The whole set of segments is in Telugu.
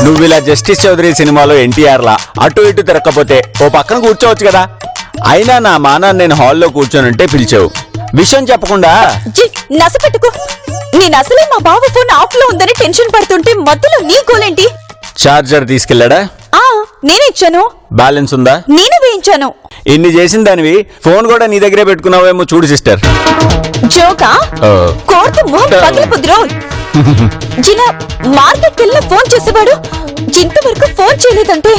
నువ్వు ఇలా జస్టిస్ చౌదరి సినిమాలో ఎన్టీఆర్ లా అటు ఇటు తిరగకపోతే ఓ పక్కన కూర్చోవచ్చు కదా. అయినా నా మానాన్ని నేను హాల్లో కూర్చోనంటే పిలిచావు, విషయం చెప్పకుండా. నసపెట్టుకో. నేను అసలే మా బావ ఫోన్ ఆఫ్ లో ఉందని టెన్షన్ పడుతుంటే మధ్యలో నీ గోలేంటి? చార్జర్ తీసుకెళ్లాడా? నేనే ఇచ్చాను. బ్యాలెన్స్ ఉందా? నేనే వేయించాను. ఇన్ని చేసిన దానివి ఫోన్ కూడా నీ దగ్గరే పెట్టుకున్నావేమో చూడు సిస్టర్. జోకా? కోర్టు మొహం పగిలిపోద్దురో. జిలా మార్కెట్ కెళ్ళిన ఫోన్ చేసేవాడు ఇంతవరకు ఫోన్ చేయలేదంటే.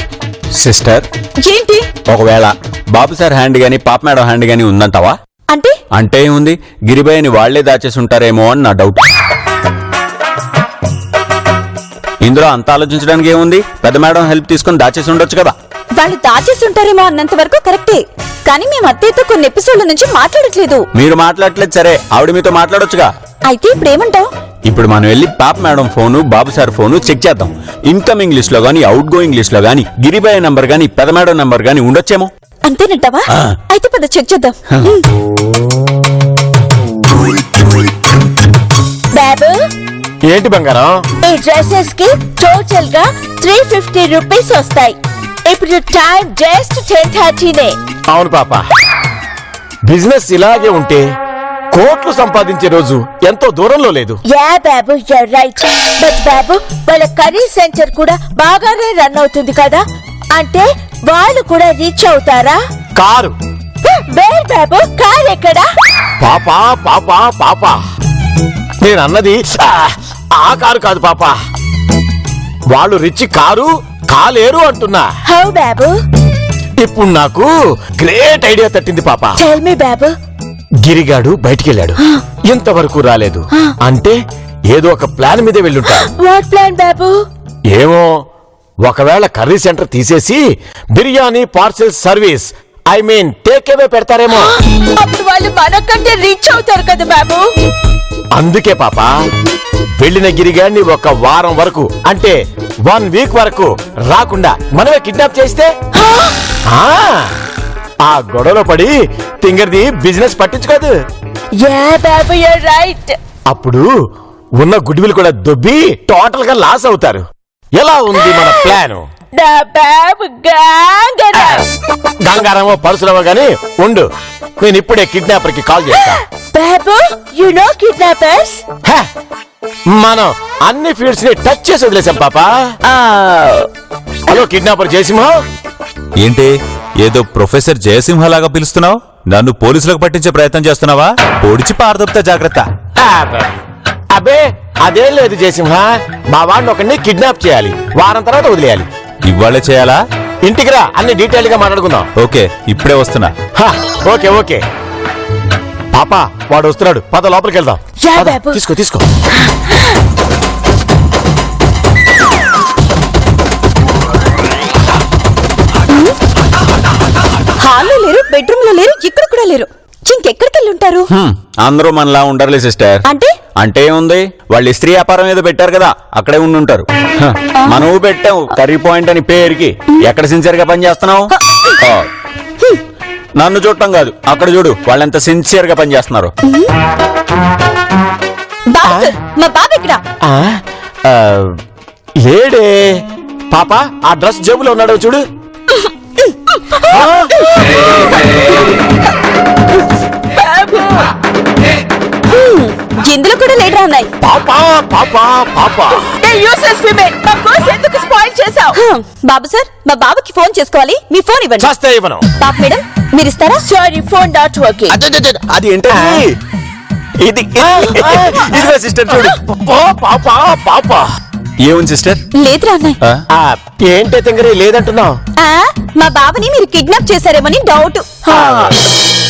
సిస్టర్ ఏంటి? ఒకవేళ బాబు సార్ హ్యాండ్ గాని పాప మేడం హ్యాండ్ గాని ఉందంటావా? అంటే ఏముంది, గిరిబాయిని వాళ్లే దాచేసి ఉంటారేమో అని నా డౌట్. ఇందులో అంత ఆలోచించడానికి ఏముంది, పెద్ద మేడం హెల్ప్ తీసుకుని దాచేసి ఉండొచ్చు కదా. వాళ్ళు దాచేసి ఉంటారేమో అన్నంత వరకు కరెక్టే, కానీ మేము అత్తయ్యతో కొన్ని ఎపిసోడ్ల నుంచి మాట్లాడట్లేదు. మీరు మాట్లాడట్లేదు సరే, ఆవిడ మీతో మాట్లాడొచ్చుగా. అయితే ఇప్పుడు ఏమంటావు? ఇప్పుడు మనం వెళ్ళి పాప మేడం ఫోను బాబు సార్ ఫోను చెక్ చేద్దాం. ఇన్కమింగ్ లిస్ట్ లో గానీ అవుట్ గోయింగ్ లిస్ట్ లో గానీ గిరిబాయి నంబర్ గానీ పెద్ద మేడం నంబర్ గానీ ఉండొచ్చేమో. అంతేనంటావా? అయితే పద చెక్ చేద్దాం. బాబు ఏంటి బంగారం? ఈ డ్రెస్సెస్ కి టోటల్ గా 350 రూపీస్ వస్తాయి. ఇప్పుడు టైం జస్ట్ 10:30. అవును పాప, బిజినెస్ ఇలాగే ఉంటే కోట్లు సంపాదించే రోజు ఎంతో దూరంలో లేదు. యా బాబు, you're right. బట్ బాబు, వాళ్ళ కర్రీ సెంటర్ కూడా బాగానే రన్ అవుతుంది కదా, అంటే వాళ్ళు కూడా రీచ్ అవుతారా? కారు వేర్ బాబు, కార్ ఎక్కడా? పాపా పాపా పాపా, నేనన్నది ఆ కారు కాదు పాప, వాళ్ళు రిచ్ కారు కాలేరు అంటున్నా. హౌ బాబు? ఇప్పుడు నాకు గ్రేట్ ఐడియా తట్టింది పాప. టెల్ మీ బాబు. గిరిగాడు బయటికెళ్ళాడు, ఇంతవరకు రాలేదు అంటే ఏదో ఒక ప్లాన్ మీదే వెళ్ళుంటాడు. వాట్ ప్లాన్ బాబు? ఏమో, ఒకవేళ కర్రీ సెంటర్ తీసేసి biryani parcel service I mean take away పెడతారేమో. అప్పుడు వాళ్ళు మనకంటే రీచ్ అవుతారు కదా బాబు. అందుకే పాప, వెళ్ళిన గిరిగాడిని ఒక వారం వరకు అంటే 1 వీక్ వరకు రాకుండా మనమే కిడ్నాప్ చేస్తే ఆ గొడవలో పడి తింగర్ది బిజినెస్ పట్టించుకోదు. యా బాబు, you're right. అప్పుడు ఉన్న గుడ్విల్ కూడా దొబ్బి టోటల్ గా లాస్ అవుతారు. ఎలా ఉంది మన ప్లాన్? గంగారామో పరశురామో గాని ఉండు, నేను ఇప్పుడే కిడ్నాపర్ కి కాల్ చేస్తా. బాబు, you know kidnappers? మనం అన్ని ఫీల్డ్స్ ని టచ్ చేసి వదిలేసాం పాపా. Hello kidnapper Jayasimha. ఏంటి ఏదో ప్రొఫెసర్ జయసింహలాగా పిలుస్తున్నావు? నన్ను పోలీసులకు పట్టించే ప్రయత్నం చేస్తున్నావా? పొడిచి పారదొప్తా జాగ్రత్త. అబే అదేం లేదు జయసింహ, మా వాడిని ఒకరిని కిడ్నాప్ చేయాలి, వారం తర్వాత వదిలేయాలి. ఇవాళే చేయాలా? ఇంటికి రా, అన్ని డీటెయిల్ గా మాట్లాడుకుందాం. ఓకే, ఇప్పుడే వస్తున్నా. ఓకే ఓకే పాపా, వాడు వస్తున్నాడు, పద లోపలికి వెళ్దాం. తీసుకో తీసుకో. హాల్లో లేరు, బెడ్రూమ్ లో లేరు, ఇక్కడ కూడా లేరు. ఇంకెక్కడికి వెళ్ళి ఉంటారు? అందరూ మనలా ఉండరులే సిస్టర్. అంటే ఏముంది, వాళ్ళు ఇస్త్రీ వ్యాపారం ఏదో పెట్టారు కదా, అక్కడే ఉండుంటారు. మనము పెట్టావు కర్రీ పాయింట్ అని పేరుకి, ఎక్కడ సిన్సియర్ గా పనిచేస్తున్నావు? నన్ను చూడటం కాదు, అక్కడ చూడు వాళ్ళెంత సిన్సియర్ గా పనిచేస్తున్నారు. మా బాబు ఇక్కడ లేడే పాపా, ఆ డ్రెస్ జేబులో ఉన్నాడో చూడు. ఇందులో కూడా లేడరా ఉన్నాయి. పాపా పాపా పాపా, ఎందుకు స్పాయిల్ చేసావు? బాబు సార్, మా బాబుకి ఫోన్ చేసుకోవాలి, మీ ఫోన్ ఇవ్వండి. చేస్తే ఇవ్వను. పాప మేడం, మీరు ఇస్తారా? Sorry, phone not working. అది ఏంటండి? ఇది ఇదిగో సిస్టర్ చూడు. పాపా పాపా, ఏముంది సిస్టర్? లేదురా అన్నయ్య. ఏంటే తింగరి లేదంటున్నావు? మా బాబుని మీరు కిడ్నాప్ చేశారేమని డౌట్.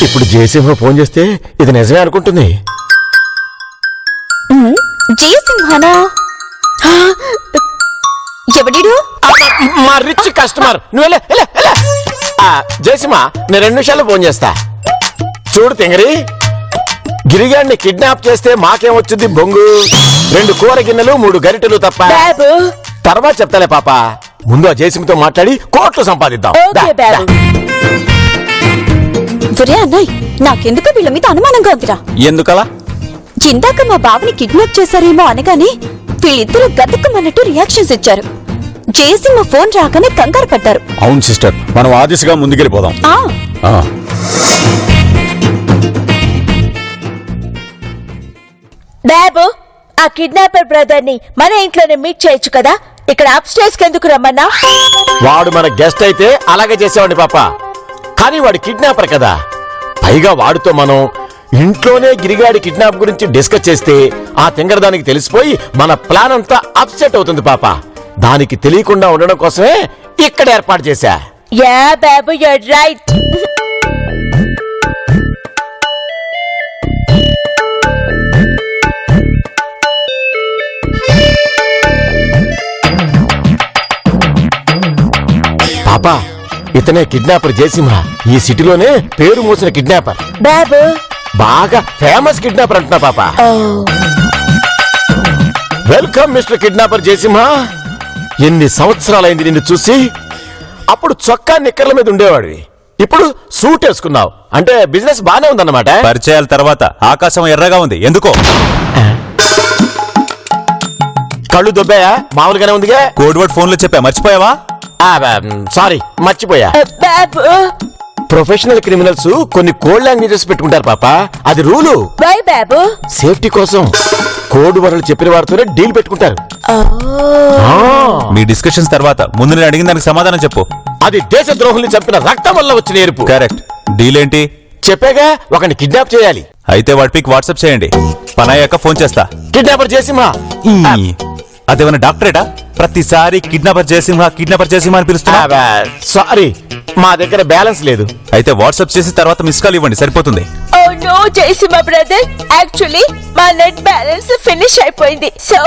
ఇప్పుడు జయసింహ ఫోన్ చేస్తే ఇది నిజమే అనుకుంటుంది. జయసింహనా? ఎవడిడు? మా రిచ్ కస్టమర్. నువ్వు జయసింహ, నేను 2 నిమిషాల్లో ఫోన్ చేస్తా. చూడు తింగరి, గిరిగాడిని కిడ్నాప్ చేస్తే మాకేమొచ్చుద్ది బొంగు? 2 కూర గిన్నెలు 3 గరిటెలు తప్ప. తర్వాత చెప్తాలే పాప, ముందు ఆ జయసింహతో మాట్లాడి కోట్లు సంపాదిద్దాం. అన్నయ్య, నాకెందుకు వీళ్ళ మీద అనుమానంగా ఉందిరా. ఎందుకలా? ఇందాక మా బాబుని కిడ్నాప్ చేశారేమో అనగానే వీళ్ళిద్దరూ గతుక్కుమన్నట్టు రియాక్షన్స్ ఇచ్చారు. జయసింహ ఫోన్ రాగానే కంగారు పడ్డారు. అవును సిస్టర్, మనం ఆ దిశగా ముందుకెళ్ళిపోదాం. ఆ. బాబు, ఆ కిడ్నాపర్ బ్రదర్ ని మన ఇంట్లోనే మీట్ చేయొచ్చు కదా, ఇక్కడ అప్ స్టేర్స్ కెందుకు రమ్మన్నా? వాడు మన గెస్ట్ అయితే అలాగే చేసేవాడిని పాప, కానీ వాడు కిడ్నాపర్ కదా. పైగా వాడితో మనం ఇంట్లోనే గిరిగాడి కిడ్నాప్ గురించి డిస్కస్ చేస్తే ఆ తింగరదానికి తెలిసిపోయి మన ప్లాన్ అంతా అప్సెట్ అవుతుంది పాప. దానికి తెలియకుండా ఉండడం కోసమే ఇక్కడ ఏర్పాటు చేశా. Yeah Babu, you're right. పాపా, ఇతనే కిడ్నాపర్ జయసింహ. ఈ సిటీలోనే పేరు మోసిన కిడ్నాపర్. బాబు, బాగా ఫేమస్ కిడ్నాపర్ అంటున్నా పాప. Welcome mister kidnapper Jayasimha. ఎన్ని సంవత్సరాలైంది నిన్ను చూసి. అప్పుడు చొక్కా నిక్కర్ల మీద ఉండేవాడివి, ఇప్పుడు సూట్ వేసుకున్నావు. అంటే బిజినెస్ బానే ఉందన్నమాట. పరిచయాల తర్వాత ఆకాశం ఎర్రగా ఉంది, ఎందుకో? కళ్ళు దొబ్బాయా? మామూలుగానే ఉందిగా. కోడ్ వర్డ్ ఫోన్ లో చెప్పా, మర్చిపోయావా? సారీ, మర్చిపోయా. బాబు. ప్రొఫెషనల్ క్రిమినల్స్ కొన్ని కోడ్ లాంగ్వేజెస్ పెట్టుకుంటారు పాప, అది రూలు. వై బాబు? సేఫ్టీ కోసం కోడ్ వర్డ్లు చెప్పిన వారితోనే డీల్ పెట్టుకుంటారు. మీ డిస్కషన్స్ తర్వాత ముందు నేను అడిగిన దానికి సమాధానం చెప్పు. అది దేశ ద్రోహుల్ని చంపిన రక్తం వల్ల వచ్చిన ఎరుపు. కరెక్ట్. డీల్ ఏంటి? చెప్పాగా, ఒకరిని కిడ్నాప్ చేయాలి. అయితే వాడి పిక్ వాట్సాప్ చేయండి, పని అయ్యాక ఫోన్ చేస్తా. కిడ్నాపర్ జయసింహ. అదేమన్నా డాక్టరేటా? ప్రతిసారి కిడ్నాపర్ జయసింహ కిడ్నాపర్ జయసింహ అని పిలుస్తున్నా. సారీ, మా దగ్గర బ్యాలెన్స్ లేదు. అయితే వాట్సాప్ చేసి తర్వాత మిస్ కాల్ ఇవ్వండి, సరిపోతుంది. Oh no Jayasimha brother, actually మా నెట్ బ్యాలెన్స్ ఫినిష్ అయిపోయింది. సో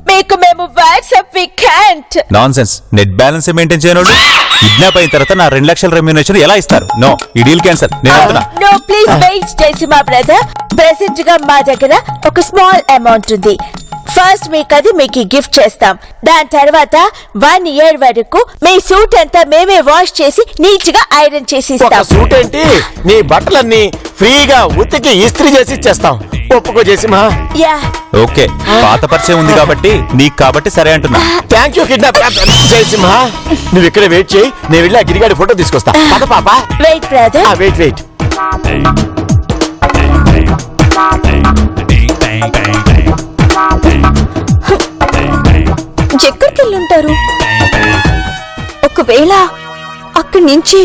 మీకు మేము WhatsApp we can't. Nonsense. Net balance maintain చేయనోడు కిడ్నాప్ అయిన తర్వాత నా 2 లక్షల రెమ్యూనరేషన్ ఎలా ఇస్తారు? నో, ఈ డీల్ క్యాన్సల్. నేను వెళ్తున్నా. No please wait Jayasimha brother. Present గా మా దగ్గర ఒక స్మాల్ అమౌంట్ ఉంది. ఫస్ట్ మీకు గిఫ్ట్ చేస్తాం. దాని తర్వాత 1 ఇయర్ వరకు మీ సూట్ అంతా మేమే వాష్ చేసి నీట్ గా ఐరన్ చేసి ఒక ఇస్తాం. సూట్ ఏంటి, నీ బట్టలన్నీ ఫ్రీగా ఉతికి ఇస్త్రీ చేసి ఇచ్చేస్తాం. ఒప్పుకో జయసింహ. యా. ఓకే, పాత పరిచయం ఉంది కాబట్టి నీకు కాబట్టి సరే అంటున్నా. Thank you kidnap Jayasimha. నువ్వు ఇక్కడ వెయిట్ చేయి, నేను వెళ్ళి ఆ గిరిగాడి ఫోటో తీసుకొస్తా. పద పాప. Wait brother. Wait wait. ఎక్కడికి వెళ్ళుంటారు? ఒకవేళ అక్కడి నుంచి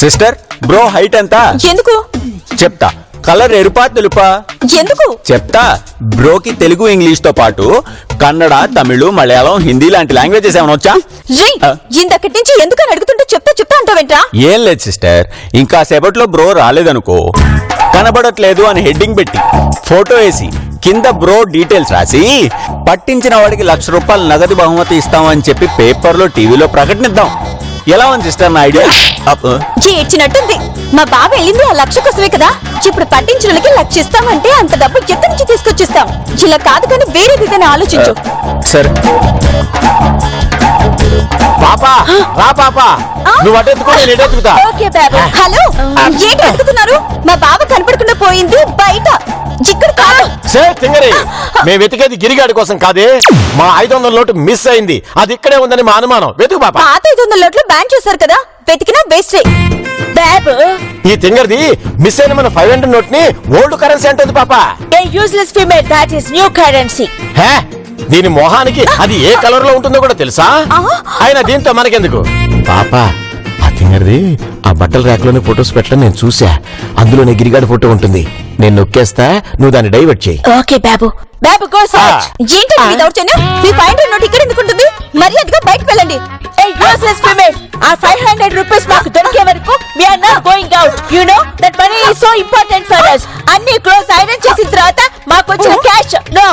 సిస్టర్, బ్రో హైట్ ఎంత? ఎందుకు? చెప్తా. కలర్ ఎరుపా తెలుపా? ఎందుకు చెప్తా. బ్రోకి తెలుగు ఇంగ్లీష్ తో పాటు కన్నడ, తమిళ, మలయాళం, హిందీ లాంటి లాంగ్వేజెస్ ఏమైనా వచ్చా? ఇందక్కడి నుంచి ఎందుకని అడుగుతుంటే చెప్తా అంటావేంట్రా? ఏం లేదు సిస్టర్, ఇంకా సేపట్లో బ్రో రాలేదనుకో, కనబడట్లేదు అని హెడ్డింగ్ పెట్టి ఫోటో వేసి కింద బ్రో డీటెయిల్స్ రాసి పట్టించిన వాడికి ₹1,00,000 నగదు బహుమతి ఇస్తామని చెప్పి పేపర్లో టీవీలో ప్రకటనిద్దాం. ఎలా ఉంది సిస్టర్ నా ఐడియా? ఏడ్చినట్టుంది. మా బాబు వెళ్ళింది ఆ 1,00,000 కోసమే కదా. ఇప్పుడు పట్టించిన లక్ష ఇస్తామంటే అంత డబ్బు ఎక్కడి నుంచి తీసుకొచ్చిస్తాం? ఇలా కాదు కానీ వేరే విధంగా ఆలోచించు. సరే పాపా, రా పాపా. నువ్వు అటెత్తుకో, నేను ఎటెత్తుకుతా. ఓకే బాబు. హలో, ఏంటి వెతుకుతున్నారు? మా బాబు కనపడకుండా పోయింది బయట, ఇక్కడ కాదు. తింగరి, మేము వెతికేది గిరిగాడి కోసం కాదే. మా 500 నోటు మిస్ అయింది, అది ఇక్కడే ఉందని మా అనుమానం. వెతుకు పాప. పాత 500 నోట్లు బ్యాన్ చేశారు కదా, వెతికినా వేస్టే. బాబు, ఈ తింగరిది మిస్ అయిన మన 500 నోట్ ని ఓల్డ్ కరెన్సీ అంటుంది పాప. a useless female, that is new currency. హే, దీని మొహానికి అది ఏ కలర్ లో ఉంటుందో కూడా తెలుసా? అయినా దీంతో మనకెందుకు పాప. ఆ తింగరిది ఆ బట్టల ర్యాక్ లోనే ఫొటోస్ పెట్టడం నేను చూసా. అందులోనే గిరిగాడి ఫోటో ఉంటుంది. నేను నొక్కేస్తా, నువ్వు దాన్ని డైవర్ట్ చేయి. ఓకే బాబు. బాబు గో సర్చ్. ఏంటంటే మీ దౌర్జన్యం? మీ 500 నోట్ ఇక్కడ ఎందుకు ఉంటుంది? మర్యాదగా బయటకు వెళ్ళండి. A useless female, our 500 rupees మాకు దొరికే వరకు we are not going out. You know that money is so important for us. అన్ని క్లోజ్ ఐరన్ చేసిన తర్వాత మాకు వచ్చిన క్యాష్ నో.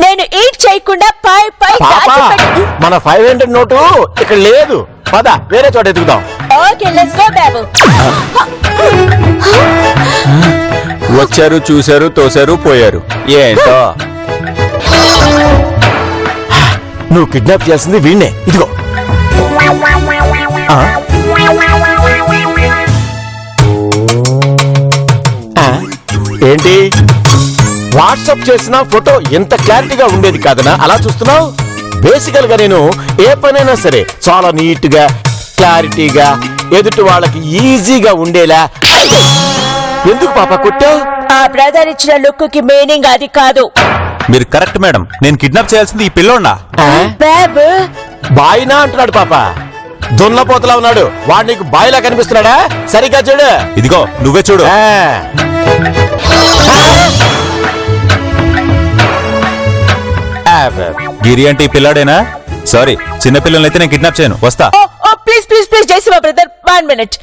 నేను ఈట్ చేయకుండా పై పై పాపా దాచిపెట్టు. మన 500 నోటు ఇక్కడ లేదు. పద వేరే చోట ఎదుగుదాం. ఓకే లెట్స్ గో బాబు. వచ్చారు, చూశారు, తోశారు, పోయారు. ఏంటో నువ్వు కిడ్నాప్ చేయాల్సింది వీణ్ణే. ఇదిగో ఆ? ఆ? ఏంటి వాట్సాప్ చేసిన ఫోటో ఎంత క్లారిటీగా ఉండేది కాదనా అలా చూస్తున్నావు? బేసికల్ గా నేను ఏ పనైనా సరే చాలా నీట్ గా క్లారిటీగా ఎదుటి వాళ్ళకి ఈజీగా ఉండేలా. ఎందుకు పాప కొట్టావు? ఆ బ్రదర్ ఇచ్చిన లుక్ కి మీనింగ్ అది కాదు మీరు కరెక్ట్ మేడం. నేను కిడ్నాప్ చేయాల్సింది ఈ పిల్లోన్నా. బాబు. బాయినా అంటున్నాడు పాప. దున్నపోతలా ఉన్నాడు వాడు. నీకు బాయిలా కనిపిస్తున్నాడా? సరిగ్గా చూడు. ఇదిగో నువ్వే చూడు. ఆ. గిరి అంటే ఈ పిల్లాడేనా? సారీ, చిన్న పిల్లలైతే నేను కిడ్నాప్ చేయను. వస్తా. Oh please please please Jayasimha brother 1 minute.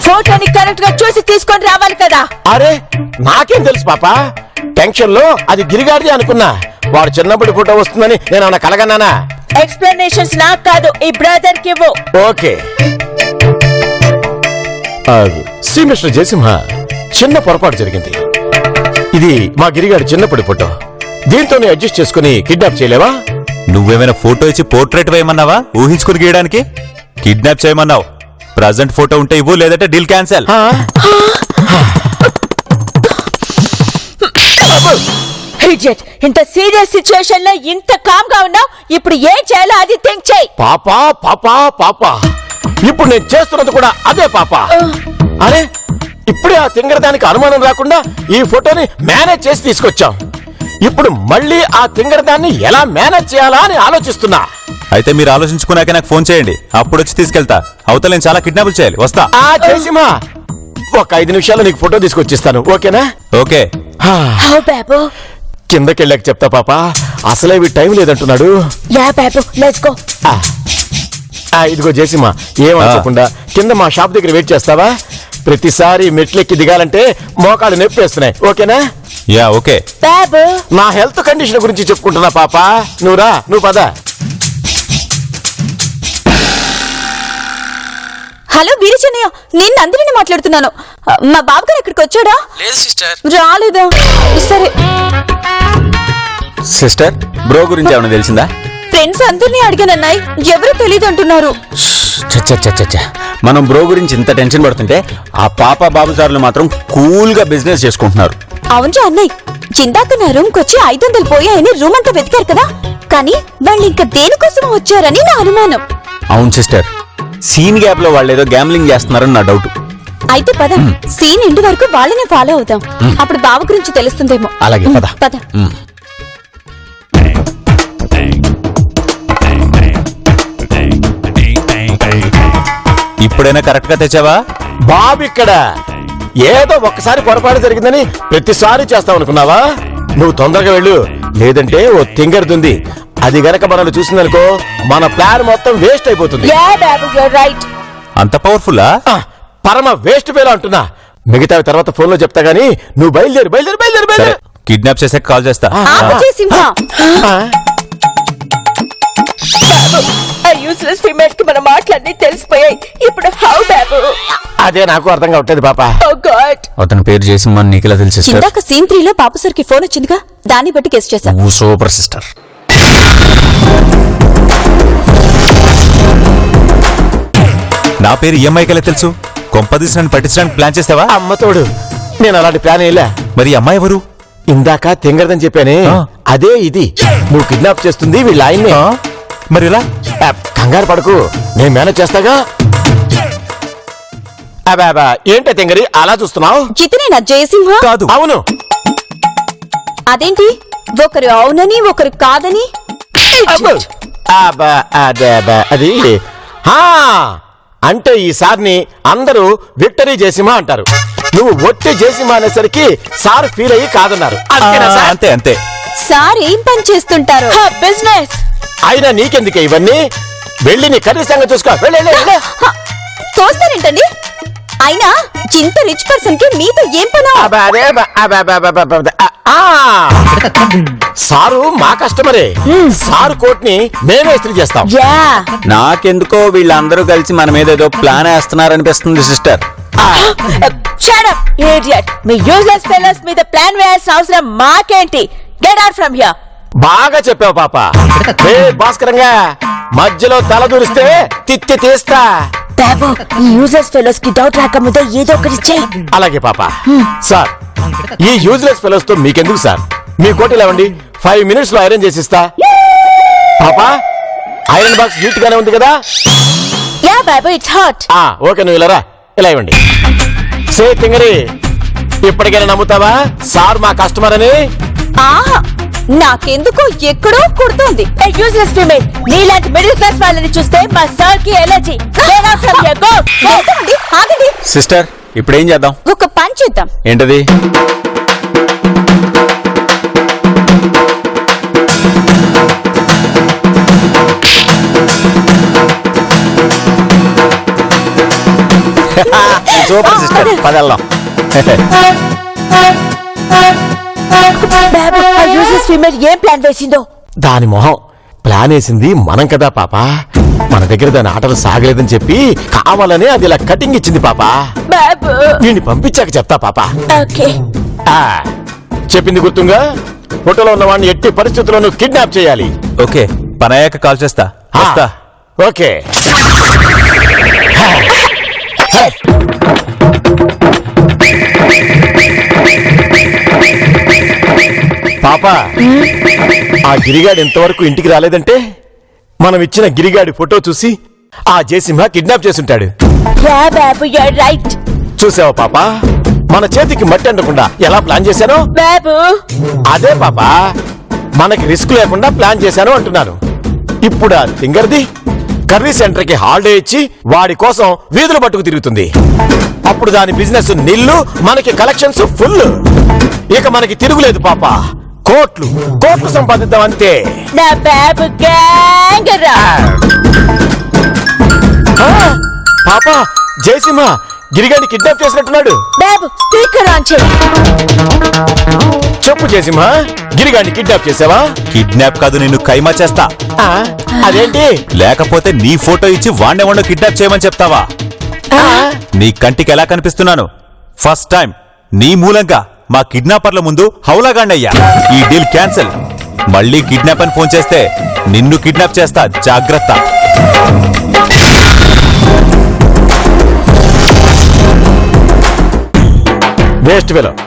ఫోటోని కరెక్ట్ గా చూసి తీసుకొని రావాలి కదా. అరే నాకేం తెలుసు పాప. టెన్షన్ లో అది గిరిగాడిది అనుకున్నా. వాడు చిన్నప్పటి ఫోటో వస్తుందని నేను అన్న కలగన్నానా? ఎక్స్ప్లెనేషన్స్ నాకు కాదు, ఈ బ్రదర్ కి ఇవ్వు. ఓకే. శ్రీ మిస్టర్ జయసింహ, చిన్న పొరపాటు జరిగింది. ఇది మా గిరిగాడి చిన్నప్పటి ఫోటో. దీంతోనే అడ్జస్ట్ చేసుకుని కిడ్నాప్ చేయలేవా? నువ్వేమైనా ఫోటో ఇచ్చి పోర్ట్రేట్ వేయమన్నావా? ఊహించుకుని గీయడానికి. కిడ్నాప్ చేయమన్నావు. ప్రజెంట్ ఫోటో ఉంటే ఇవ్వు, లేదంటే డీల్ క్యాన్సల్. ఇడియట్, ఇంత సీరియస్ సిచ్యువేషన్ లో ఇంత కామ్ గా ఉన్నావు. ఇప్పుడు ఏం చేయాలో అది థింక్ చేయి. పాపా పాపా పాపా, ఇప్పుడు నేను చేస్తున్నది కూడా అదే పాపా. అరే ఇప్పుడే ఆ తింగరదానికి అనుమానం రాకుండా ఈ ఫోటోని మేనేజ్ చేసి తీసుకొచ్చాం. ఇప్పుడు మళ్ళీ ఆ తింగరదాన్ని ఎలా మేనేజ్ చేయాలా అని ఆలోచిస్తున్నా. అయితే మీరు ఆలోచించుకున్నాక నాకు ఫోన్ చేయండి. అప్పుడు వచ్చి తీసుకెళ్తా. అవతల నేను చాలా కిడ్నాపులు చేయాలి. వస్తా. జయసింహ, ఒక 5 నిమిషాల్లో నీకు ఫోటో తీసుకొచ్చిస్తాను. ఓకేనా? ఓకే. హౌ బాబు. కిందకెళ్ళాక చెప్తా పాపా. అసలే టైం లేదంటున్నాడు. యా బాబు, లెట్స్ గో. ఇదిగో జయసింహ, ఏమనుకోకుండా కింద మా షాప్ దగ్గర వెయిట్ చేస్తావా? ప్రతిసారి మెట్లెక్కి దిగాలంటే మోకాళ్ళు నొప్పి వేస్తున్నాయి. ఓకేనా? Yeah okay. బాబు, నా హెల్త్ కండిషన్ గురించి చెప్పుకుంటున్నా పాపా. నువ్వు రా, నువ్వు పద. హలో వీరచన్నయ్య, నేను నందిని మాట్లాడుతున్నాను. మా బాబు గారు ఇక్కడికి వచ్చాడా? లేదు సిస్టర్. రాలేదా? సరే. సిస్టర్, బ్రో గురించి ఏమైనా తెలిసిందా? ఫ్రెండ్స్ అందరినీ అడిగానన్నాయి, ఎవరు తెలియదు అంటున్నారు. మనం బ్రో గురించి ఇంత టెన్షన్ పడుతుంటే ఆ పాప బాబు సార్లు మాత్రం కూల్ గా బిజినెస్ చేసుకుంటున్నారు. అవునరా అన్నయ్య, ఇందాక నా రూమ్ కొచ్చి 500 పోయాయని రూమ్ అంతా వెతికారు కదా, కానీ వాళ్ళు ఇంకా దేనికోసం వచ్చారని నా అనుమానం. అవును సిస్టర్, సీన్ గ్యాప్ లో వాళ్ళు ఏదో గ్యాంబ్లింగ్ చేస్తున్నారని నా డౌట్. అయితే పద, సీన్ ఇంటి వరకు వాళ్ళనే ఫాలో అవుదాం. అప్పుడు బావ గురించి తెలుస్తుందేమో. అలాగే, పద. పద. ఇప్పుడైనా కరెక్ట్ గా తెచ్చావా? బాబు ఇక్కడ ఏదో ఒక్కసారి పొరపాటు జరిగిందని ప్రతిసారి చేస్తావు అనుకున్నావా? నువ్వు తొందరగా వెళ్ళు, లేదంటే ఓ తింగరుతుంది. అది గనక మనల్ని చూసిందనుకో మన ప్లాన్ మొత్తం వేస్ట్ అయిపోతుంది. యా బాబు, యు ఆర్ రైట్. అంత పవర్ఫుల్లా? పరమ వేస్ట్ వేలా అంటున్నా. మిగతా తర్వాత ఫోన్ లో చెప్తా గానీ నువ్వు బయలుదేరు బయలుదేరు బయలుదేరు సరే, బయలుదేరు. కిడ్నాప్ చేసాక కాల్ చేస్తా. ఆపు సింహ. ఆ యూస్లెస్ ఫీమేల్ కి మన మాటలన్నీ తెలిసిపోయాయి. ఇప్పుడు హౌ బాబు? అదే నాకు అర్థం కావట్లేదు పాప. ఓ గాడ్. అతని పేరు చేసి మన నీకులా తెలుసు సిస్టర్. ఇందాక సీన్ 3 లో పాపు సార్ కి ఫోన్ వచ్చిందిగా, దాన్ని బట్టి గెస్ చేశా. నువ్వు సూపర్ సిస్టర్. నా పేరు ఈఎంఐకెలా తెలుసు? కొంపదీసి నన్ను పట్టించడానికి ప్లాన్ చేస్తావా? అమ్మతోడు, నేను అలాంటి ప్లాన్ వేయలే. మరి ఈ అమ్మాయి ఎవరు? ఇందాక తింగరదని చెప్పానే, అదే ఇది. నువ్వు కిడ్నాప్ చేస్తుంది వీళ్ళ ఆయన్ని. మరి ఇలా కంగారు పడకు, నేను మేనేజ్ చేస్తాగా. అబాబా, ఏంటే తింగరి అలా చూస్తున్నావు? జితనేనా జయసింహ? కాదు. అవును. అదేంటి ఒకరు అవునని ఒకరు కాదని? అది అంటే ఈసారిని అందరూ విక్టరీ జయసింహ అంటారు. నువ్వు ఒట్టి జయసింహ అనేసరికి సార్ ఫీల్ అయ్యి కాదన్నారు. అంతేనా సార్? అంతే అంతే. సార్ ఏం పని చేస్తుంటారు? బిజినెస్. అయినా నీకెందుకే ఇవన్నీ? వెళ్ళి నీ కర్రీ సంగతి చూసుకో. తోస్తారేంటండి? అయినా ఇంత రిచ్ పర్సన్ కి మీతో ఏం పనా? సారు మా కస్టమరే. సారు కోట్ ని మేమే ఇస్త్రీ చేస్తాం. యా నాకెందుకో వీళ్ళందరూ కలిసి మన మీద ఏదో ప్లాన్ వేస్తున్నారనిపిస్తుంది సిస్టర్. Shut up idiot. మీ యూజ్లెస్ ఫెలోస్ మీద ప్లాన్ వేయాల్సిన అవసరం మాకేంటి? Get out from here. బాగా చెప్పావు పాప. భాస్కరంగా మధ్యలో తల దూరిస్తే తిత్తి తీస్తా. బాబు ఈ యూజ్లెస్ ఫెలోస్ కి డౌట్ రాకముందే ఏదో ఒకటి చెయ్యి. అలాగే పాప. సార్ ఈ యూజ్లెస్ ఫెలోస్ తో మీకెందుకు సార్? మీ కోటి లేవండి, 5 minutes లో ఐరన్ చేసిస్తా. పాపా ఐరన్ బాక్స్ నీట్ గానే ఉంది కదా? Yeah Babu it's hot. Okay నువ్వు ఇలా రా, ఇలా ఇవ్వండి. సే తింగరి, ఇప్పటికైనా నమ్ముతావా సార్ మా కస్టమర్ అని? ఆహా, నాకెందుకో ఎక్కడో కుడుతోంది. యూజ్లెస్ ఫీమేల్ నీలాంటి మిడిల్ క్లాస్ వాళ్ళని చూస్తే మా సార్ కి allergy. Get out from here. Go. ఆగండి, ఆగండి. సిస్టర్ ఇప్పుడు ఏం చేద్దాం? ఒక పని చేద్దాం. ఏంటది? Super sister, పదెళ్దాం. బాబు ఆ యూజ్లెస్ ఫీమేల్ ఏం ప్లాన్ వేసిందో? దాని మొహం ప్లాన్ వేసింది మనం కదా పాప. మన దగ్గర దాని ఆటలు సాగలేదని చెప్పి కావాలని అది ఇలా కటింగ్ ఇచ్చింది పాప. బాబు వీడిని పంపించాక చెప్తా పాప. ఓకే. చెప్పింది గుర్తుంగా? ఫోటోలో ఉన్న వాడిని ఎట్టి పరిస్థితుల్లోనూ కిడ్నాప్ చేయాలి. ఓకే, పనయ్యాక కాల్ చేస్తా. వస్తా. ఓకే. పాప ఆ గిరిగాడు ఇంతవరకు ఇంటికి రాలేదంటే మనం ఇచ్చిన గిరిగాడి ఫోటో చూసి ఆ జయసింహ కిడ్నాప్ చేసుంటాడు. యా బాబు యు ఆర్ రైట్. చూసావా పాప, మన చేతికి మట్టి అంటకుండా ఎలా ప్లాన్ చేశానో? బాబు అదే పాప, మనకి రిస్క్ లేకుండా ప్లాన్ చేశాను అంటున్నాను. ఇప్పుడు ఆ తింగర్ది కర్రీ సెంటర్ కి హాలిడే ఇచ్చి వాడి కోసం వీధులు పట్టుకు తిరుగుతుంది. అప్పుడు దాని బిజినెస్ నిల్లు, మనకి కలెక్షన్స్ ఫుల్. ఇక మనకి తిరుగులేదు పాప. కోట్లు కోట్లు సంపాదిద్దాం అంతే. నా బాబు గ్యాంగరా. పాప జయసింహ గిరిగాడిని కిడ్నాప్ చేసినట్టున్నాడు. బాబు స్పీకర్ ఆన్ చేయి. చెప్పు జయసింహ, గిరిగాడిని కిడ్నాప్ చేసావా? కిడ్నాప్ కాదు, నిన్ను కైమా చేస్తా. అదేంటి? లేకపోతే నీ ఫోటో ఇచ్చి వాణ్ణెవన్నో కిడ్నాప్ చేయమని చెప్తావా? నీ కంటికి ఎలా కనిపిస్తున్నాను? ఫస్ట్ టైం నీ మూలంగా మా కిడ్నాపర్ల ముందు హౌలాగాండయ్యా. ఈ డీల్ క్యాన్సిల్. మళ్ళీ కిడ్నాప్ అని ఫోన్ చేస్తే నిన్ను కిడ్నాప్ చేస్తా, జాగ్రత్త.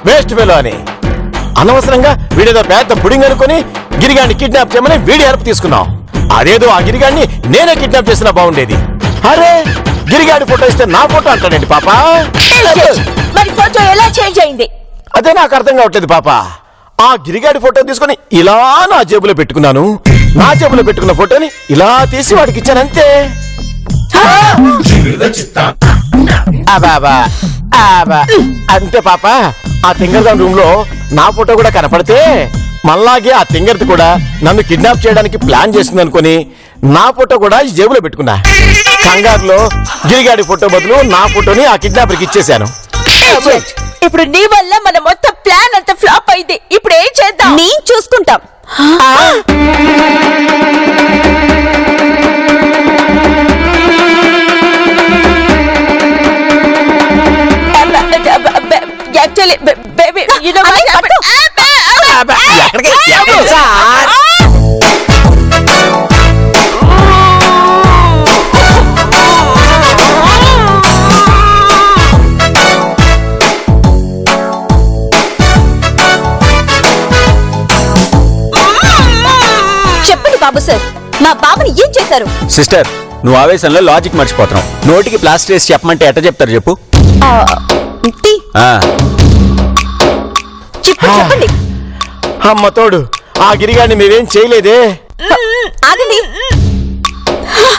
వేస్ట్ ఫెలో అని అనవసరంగా వీడేదో పెద్ద పుడింగ్ అనుకుని గిరిగాడిని కిడ్నాప్ చేయమని వీడి హెల్ప్ తీసుకున్నాం. అదేదో ఆ గిరిగాడిని నేనే కిడ్నాప్ చేసినా బాగుండేది. అరే గిరిగాడి ఫోటో ఇస్తే నా ఫోటో అంటాడండి పాప. మరి ఫోటో ఎలా చేంజ్ అయింది? అదే నాకు అర్థం కావట్లేదు పాప. ఆ గిరిగాడి ఫోటో తీసుకుని ఇలా నా జేబులో పెట్టుకున్నాను. నా జేబులో పెట్టుకున్న ఫోటోని ఇలా తీసి వాడికి ఇచ్చానంతే. అంతే పాప. ఆ తింగర్దాన్ రూమ్ లో నా ఫోటో కూడా కనపడితే మళ్ళాగే ఆ తింగర్ది కూడా నన్ను కిడ్నాప్ చేయడానికి ప్లాన్ చేస్తుంది అనుకుని నా ఫోటో కూడా ఈ జేబులో పెట్టుకున్నా. కంగారులో గిరిగాడి ఫోటో బదులు నా ఫోటోని ఆ కిడ్నాపర్కి ఇచ్చేశాను. ఇప్పుడు నీ వల్ల మన మొత్తం ప్లాన్ అంతా ఫ్లాప్ అయింది. ఇప్పుడు ఏం చేద్దాం? నేను చూసుకుంటాం. Actually baby you know what చెప్పండి బాబు సార్, మా బాబుని ఏం చేశారు? సిస్టర్ నువ్వు ఆవేశంలో లాజిక్ మర్చిపోతున్నావు. నోటికి ప్లాస్టర్ వేసి చెప్పమంటే ఎట్ట చెప్తారు చెప్పు? చెప్పండి. అమ్మ తోడు, ఆ గిరిగాడిని మీరేం చేయలేదే. ఆగండి,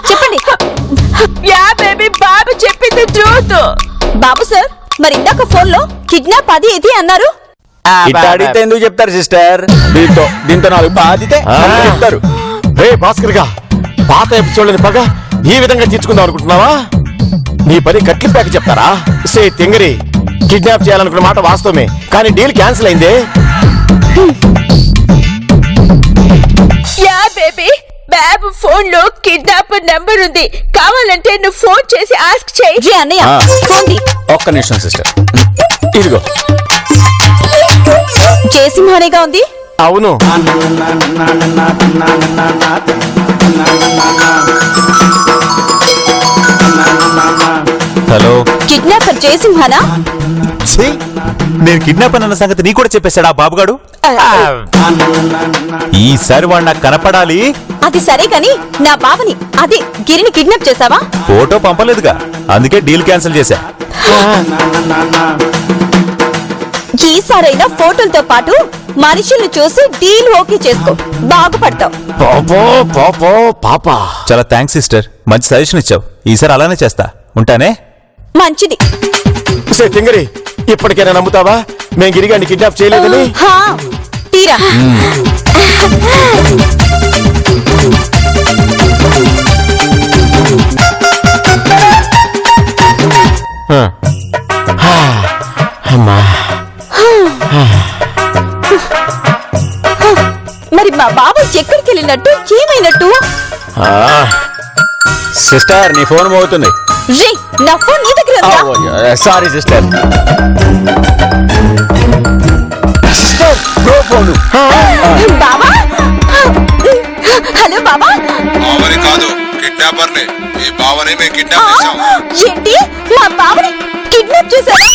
చెప్పండి. యా బేబీ బాబు చెప్పింది ట్రూత్. బాబు సార్, మరి ఇందాక ఫోన్ లో కిడ్నాప్ అది ఇది అన్నారు. ఇట్ట అడిగితే ఎందుకు చెప్తారు సిస్టర్? దీంతో నాలుగు బాధితే చెప్తారు. రే భాస్కర్ గా, పాత ఎపిసోడ్ని పగ ఈ విధంగా తీర్చుకుందాం అనుకుంటున్నావా? నీ పని కట్లిప్పాక చెప్తారా? సే తింగరి, కిడ్నాప్ చేయాలనుకున్న మాట వాస్తవమే, కానీ డీల్ క్యాన్సిల్ అయిందే. యా బేబీ, బాబు ఫోన్ లో కిడ్నాపర్ నంబర్ ఉంది. కావాలంటే నువ్వు ఫోన్ చేసి ఆస్క్ చేయి. రే అన్నయ్య ఆ. ఫోన్ తీ. ఒక్క నిమిషం సిస్టర్. ఇదిగో. జయసింహానేగా ఉంది. అవును. హలో. కిడ్నాపర్ జయసింహానా? ఛీ! నేను కిడ్నాప్ అన్న సంగతి నీ కూడా చెప్పేశాడు ఆ బాబుగాడు. ఈసారి వాడు నాకు కనపడాలి. అది సరే గాని నా బావని అదే గిరిని కిడ్నాప్ చేసావా? ఫోటో పంపలేదుగా, అందుకే డీల్ క్యాన్సిల్ చేశా. ఈసారైనా ఫోటోలతో పాటు మనుషుల్ని చూసి డీల్ ఓకే చేసుకో, బాగుపడతావు. పాపో పాపో పాపా. చాలా థ్యాంక్స్ సిస్టర్, మంచి సజెషన్ ఇచ్చావు. ఈసారి అలానే చేస్తా. ఉంటానే. మంచిది. సే తింగరి, ఇప్పటికైనా నమ్ముతావా మేము గిరిగాడిని కిడ్నాప్ చేయలేదని? హా, తీరా. అమ్మా. మరి మా బాబు ఎక్కడికి వెళ్ళినట్టు, ఏమైనట్టు? సిస్టర్ నీ ఫోన్ మోగుతుంది. రే, నా ఫోన్ నీ దగ్గర ఉందా? Sorry sister. Bro phone. బాబా, హలో బాబా. బావని కాదు, కిడ్నాపర్ ని. ఈ బావని మేము కిడ్నాప్ చేశాం. ఏంటి, మా బాబుని కిడ్నాప్ చేశారా?